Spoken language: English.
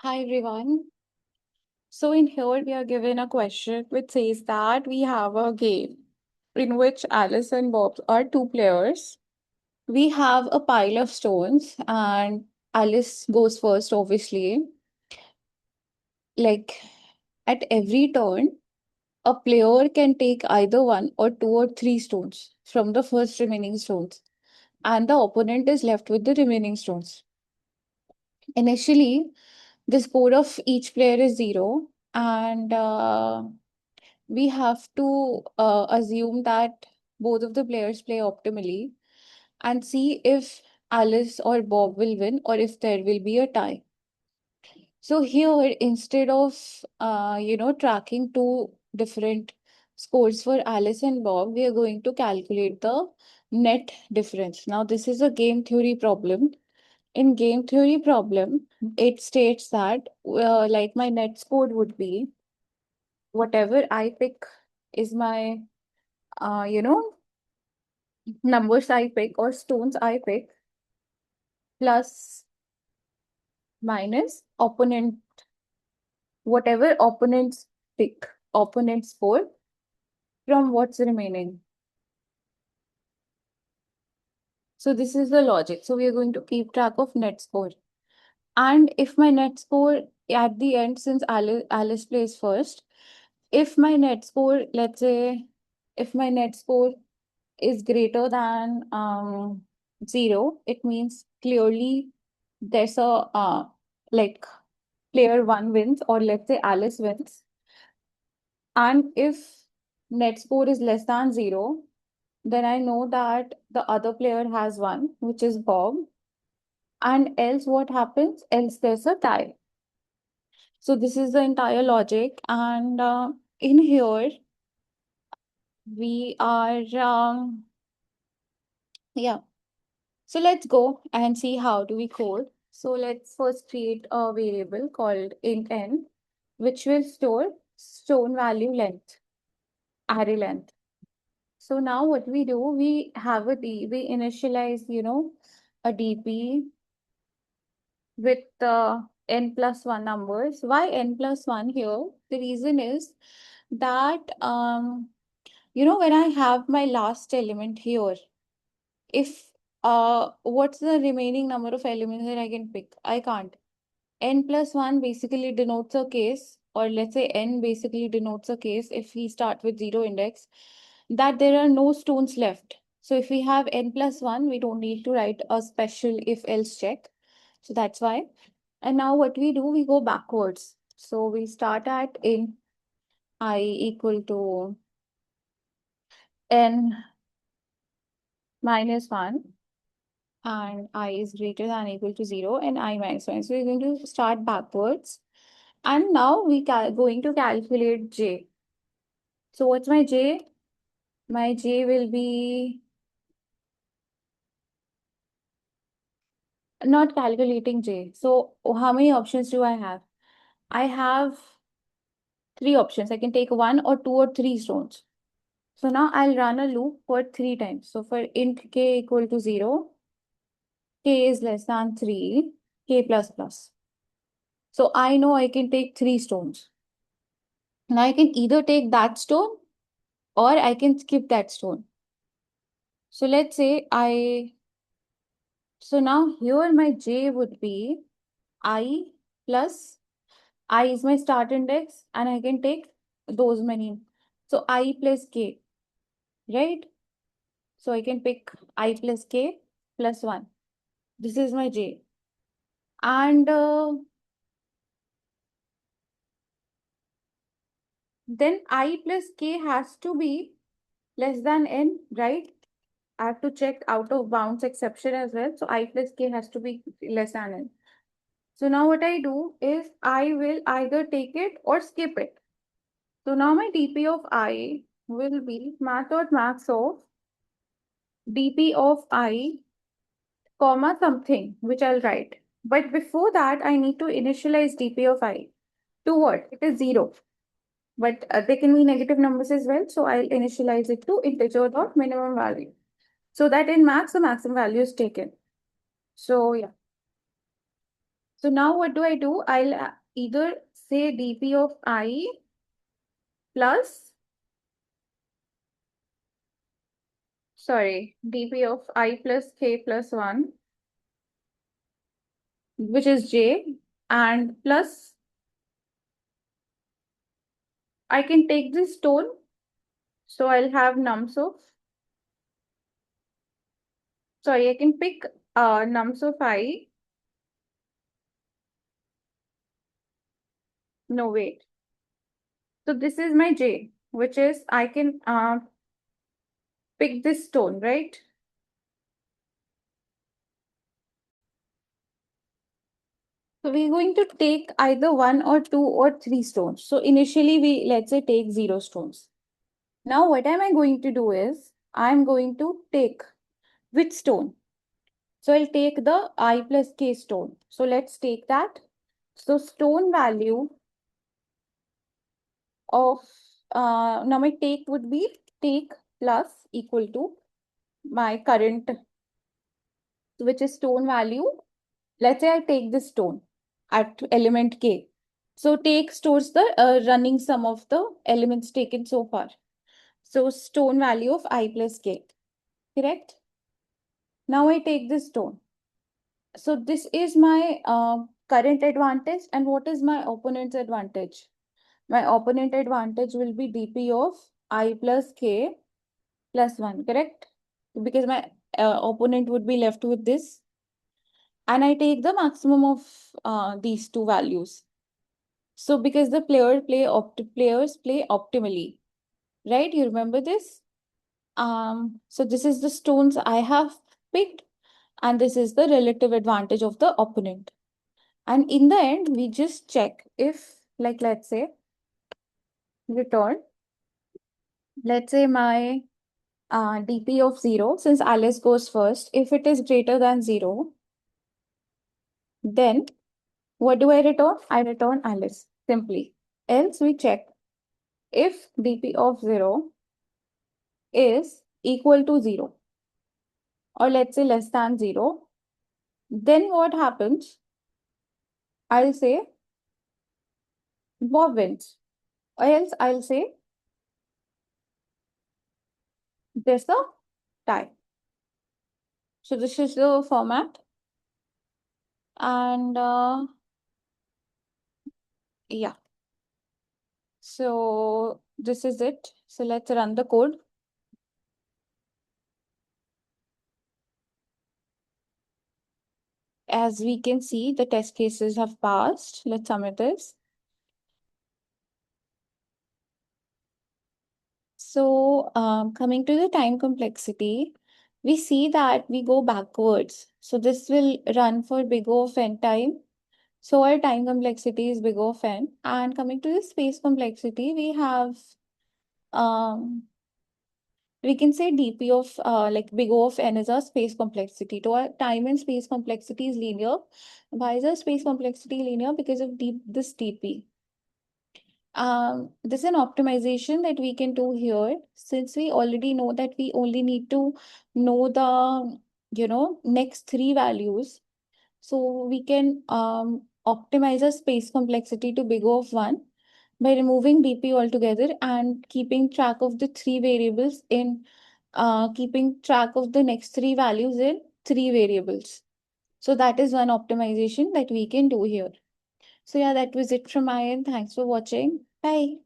Hi everyone. So in here we are given a question which says that we have a game in which Alice and Bob are two players. We have a pile of stones and Alice goes first, obviously. Like at every turn, a player can take either one or two or three stones from the first remaining stones, and the opponent is left with the remaining stones. Initially, the score of each player is zero, and we have to assume that both of the players play optimally and see if Alice or Bob will win or if there will be a tie. So here, instead of tracking two different scores for Alice and Bob, we are going to calculate the net difference. Now, this is a game theory problem. In game theory problem, it states that like my net score would be whatever I pick is my uh, you know numbers I pick or stones I pick plus minus opponent whatever opponents pick opponent score from what's remaining. So this is the logic. So we are going to keep track of net score. And if my net score at the end, since Alice plays first, if my net score, let's say, if my net score is greater than 0, it means clearly there's a like player one wins, or let's say Alice wins. And if net score is less than 0, then I know that the other player has won, which is Bob. And else what happens? Else there's a tie. So this is the entire logic. And in here, we are, yeah. So let's go and see how do we code. So let's first create a variable called int n, which will store stone value length, array length. So now what we do, we have we initialize, a DP with n plus one numbers. Why n plus one here? The reason is that, when I have my last element here, if what's the remaining number of elements that I can pick? I can't. N plus 1 basically denotes a case, or let's say n basically denotes a case if we start with 0 index, that there are no stones left. So if we have n plus 1, we don't need to write a special if else check. So that's why. And now what we do, we go backwards. So we start at int I equal to n minus 1 and I is greater than or equal to 0 and I minus 1. So we're going to start backwards. And now we going to calculate j. So what's my j? My j will be not calculating j. So how many options do I have? I have three options. I can take one or two or three stones. So now I'll run a loop for three times. So for int k equal to 0, k is less than 3, k plus plus. So I know I can take three stones. Now I can either take that stone or I can skip that stone. So let's say so now here my j would be I plus I is my start index and I can take those many. So I plus k, right? So I can pick I plus k plus 1. This is my j. And then I plus k has to be less than n, right? I have to check out of bounds exception as well. So I plus k has to be less than n. So now what I do is I will either take it or skip it. So now my dp of I will be math.max of dp of I, comma something, which I'll write. But before that, I need to initialize dp of I to what? It is 0. But they can be negative numbers as well. So I'll initialize it to integer dot minimum value. So that in max, the maximum value is taken. So yeah. So now what do? I'll either say dp of I plus, sorry, dp of I plus k plus 1, which is j, and plus I can take this stone. So I'll have nums of, sorry, I can pick nums of I. No, wait. So this is my j, which is I can pick this stone, right? So we're going to take either one or two or three stones. So initially we, let's say, take 0 stones. Now what am I going to do is I'm going to take which stone? So I'll take the I plus k stone. So let's take that. So stone value of now my take would be take plus equal to my current, which is stone value. Let's say I take this stone at element k. So take stores the running sum of the elements taken so far. So stone value of I plus k, correct? Now I take this stone. So this is my current advantage. And what is my opponent's advantage? My opponent advantage will be dp of I plus k plus 1, correct? Because my opponent would be left with this. And I take the maximum of these two values. So because the players play optimally, right? You remember this? So this is the stones I have picked, and this is the relative advantage of the opponent. And in the end, we just check if, like, let's say, return, let's say my dp of 0, since Alice goes first, if it is greater than 0, then what do I return? I return Alice, simply. Else we check if dp of 0 is equal to 0, or let's say less than 0, then what happens? I'll say Bob wins. Or else I'll say there's a tie. So this is the format. And yeah, so this is it. So let's run the code. As we can see, the test cases have passed. Let's submit this. So coming to the time complexity, we see that we go backwards. So this will run for big O of n time. So our time complexity is big O of n. And coming to the space complexity, we have, we can say dp of like big O of n is our space complexity. So our time and space complexity is linear. Why is our space complexity linear? Because of this dp. This is an optimization that we can do here, since we already know that we only need to know the, next three values. So we can optimize our space complexity to big O of 1 by removing dp altogether and keeping track of the three variables in, keeping track of the next three values in three variables. So that is one optimization that we can do here. So yeah, that was it from my end. Thanks for watching. Bye.